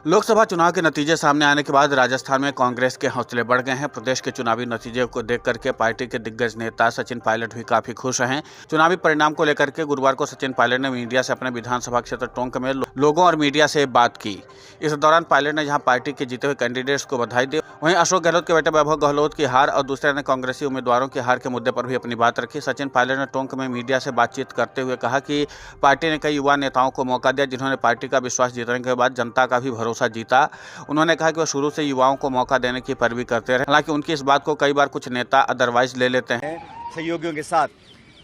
लोकसभा चुनाव के नतीजे सामने आने के बाद राजस्थान में कांग्रेस के हौसले बढ़ गए हैं। प्रदेश के चुनावी नतीजे को देख करके पार्टी के दिग्गज नेता सचिन पायलट भी काफी खुश हैं। चुनावी परिणाम को लेकर के गुरुवार को सचिन पायलट ने मीडिया से अपने विधानसभा क्षेत्र टोंक में लोगों और मीडिया से बात की। इस दौरान पायलट ने जहां पार्टी के जीते हुए कैंडिडेट्स को बधाई दी, वहीं अशोक गहलोत के बेटे वैभव गहलोत की हार और दूसरे ने कांग्रेसी उम्मीदवारों की हार के मुद्दे पर भी अपनी बात रखी। सचिन पायलट ने टोंक में मीडिया से बातचीत करते हुए कहा कि पार्टी ने कई युवा नेताओं को मौका दिया, जिन्होंने पार्टी का विश्वास जीतने के बाद जनता का भी भरोसा जीता। उन्होंने कहा कि वो शुरू से युवाओं को मौका देने की पैरवी करते रहे। हालांकि उनकी इस बात को कई बार कुछ नेता अदरवाइज ले लेते हैं। सहयोगियों के साथ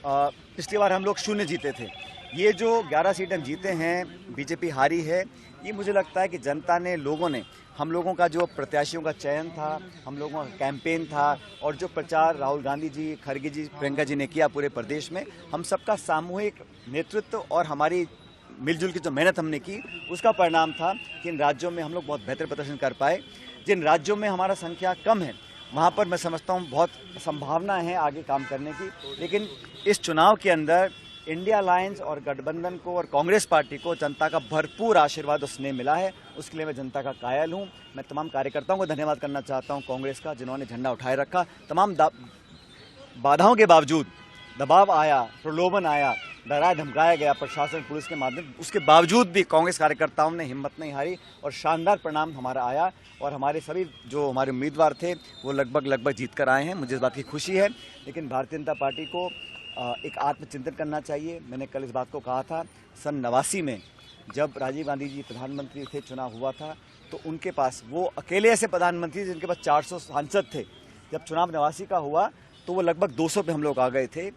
पिछली बार हम लोग 0 जीते थे। ये जो 11 सीटें हम जीते हैं, बीजेपी हारी है। ये मुझे लगता है कि जनता ने, लोगों ने, हम लोगों का जो प्रत्याशियों का चयन था, हम लोगों का कैंपेन था और जो प्रचार राहुल गांधी जी, खड़गे जी, प्रियंका जी ने किया पूरे प्रदेश में, हम सबका सामूहिक नेतृत्व और हमारी मिलजुल की जो मेहनत हमने की, उसका परिणाम था कि इन राज्यों में हम लोग बहुत बेहतर प्रदर्शन कर पाए। जिन राज्यों में हमारा संख्या कम है, वहाँ पर मैं समझता हूँ बहुत संभावना है आगे काम करने की। लेकिन इस चुनाव के अंदर इंडिया अलायंस और गठबंधन को और कांग्रेस पार्टी को जनता का भरपूर आशीर्वाद और स्नेह मिला है। उसके लिए मैं जनता का कायल हूँ। मैं तमाम कार्यकर्ताओं को धन्यवाद करना चाहता हूँ कांग्रेस का, जिन्होंने झंडा उठाए रखा। तमाम बाधाओं के बावजूद, दबाव आया, प्रलोभन आया, डराया धमकाया गया प्रशासन, पुलिस के माध्यम, उसके बावजूद भी कांग्रेस कार्यकर्ताओं ने हिम्मत नहीं हारी और शानदार परिणाम हमारा आया और हमारे सभी जो हमारे उम्मीदवार थे वो लगभग जीत कर आए हैं। मुझे इस बात की खुशी है। लेकिन भारतीय जनता पार्टी को एक आत्मचिंतन करना चाहिए। मैंने कल इस बात को कहा था। सन 89 में जब राजीव गांधी जी प्रधानमंत्री थे, चुनाव हुआ था, तो उनके पास, वो अकेले ऐसे प्रधानमंत्री थे जिनके पास 400 सांसद थे। जब चुनाव 89 का हुआ तो वो लगभग 200 पे हम लोग आ गए थे।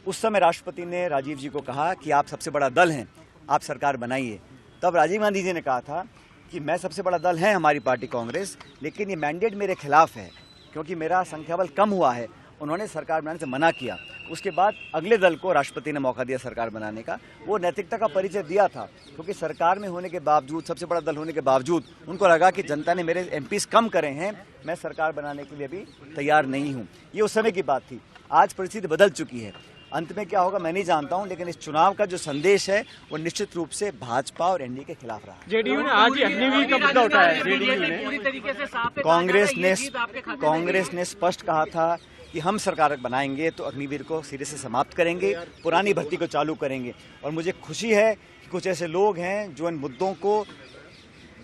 उस समय राष्ट्रपति ने राजीव जी को कहा कि आप सबसे बड़ा दल हैं, आप सरकार बनाइए। तब राजीव गांधी जी ने कहा था कि मैं सबसे बड़ा दल है हमारी पार्टी कांग्रेस, लेकिन ये मैंडेट मेरे खिलाफ है क्योंकि मेरा संख्याबल कम हुआ है। उन्होंने सरकार बनाने से मना किया। उसके बाद अगले दल को राष्ट्रपति ने मौका दिया सरकार बनाने का। वो नैतिकता का परिचय दिया था क्योंकि सरकार में होने के बावजूद, सबसे बड़ा दल होने के बावजूद, उनको लगा कि जनता ने मेरे एमपीज कम करे हैं, मैं सरकार बनाने के लिए भी तैयार नहीं हूँ। ये उस समय की बात थी। आज परिस्थिति बदल चुकी है। अंत में क्या होगा मैं नहीं जानता हूं, लेकिन इस चुनाव का जो संदेश है वो निश्चित रूप से भाजपा और एनडीए के खिलाफ रहा। जेडीयू ने आज ही अग्निवीर का मुद्दा उठाया। जेडीयू ने पूरी तरीके से साफ है। कांग्रेस ने स्पष्ट कहा था कि हम सरकार बनाएंगे तो अग्निवीर को सिरे से समाप्त करेंगे, पुरानी भर्ती को चालू करेंगे। और मुझे खुशी है कि कुछ ऐसे लोग हैं जो इन मुद्दों को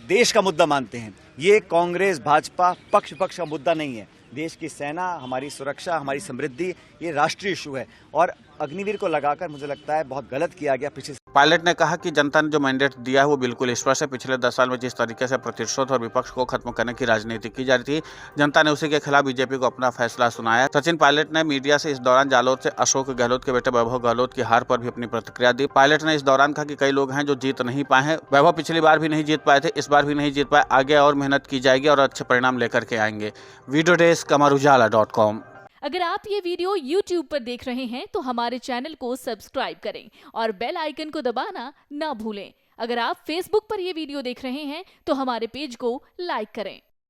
देश का मुद्दा मानते हैं। ये कांग्रेस भाजपा पक्ष का मुद्दा नहीं है। देश की सेना, हमारी सुरक्षा, हमारी समृद्धि, ये राष्ट्रीय इशू है और अग्निवीर को लगाकर मुझे लगता है बहुत गलत किया गया पिछले। पायलट ने कहा कि जनता ने जो मैंडेट दिया है वो बिल्कुल स्पष्ट है। पिछले 10 साल में जिस तरीके से प्रतिशोध और विपक्ष को खत्म करने की राजनीति की जा रही थी, जनता ने उसी के खिलाफ बीजेपी को अपना फैसला सुनाया। सचिन पायलट ने मीडिया से इस दौरान जालोर से अशोक गहलोत के बेटे वैभव गहलोत की हार पर भी अपनी प्रतिक्रिया दी। पायलट ने इस दौरान कहा कि कई लोग हैं जो जीत नहीं पाए हैं। वैभव पिछली बार भी नहीं जीत पाए थे, इस बार भी नहीं जीत पाए। आगे और मेहनत की जाएगी और अच्छे परिणाम लेकर के आएंगे। वीडियो डेस्क अमरुजाला.com। अगर आप ये वीडियो YouTube पर देख रहे हैं तो हमारे चैनल को सब्सक्राइब करें और बेल आइकन को दबाना ना भूलें। अगर आप Facebook पर ये वीडियो देख रहे हैं तो हमारे पेज को लाइक करें।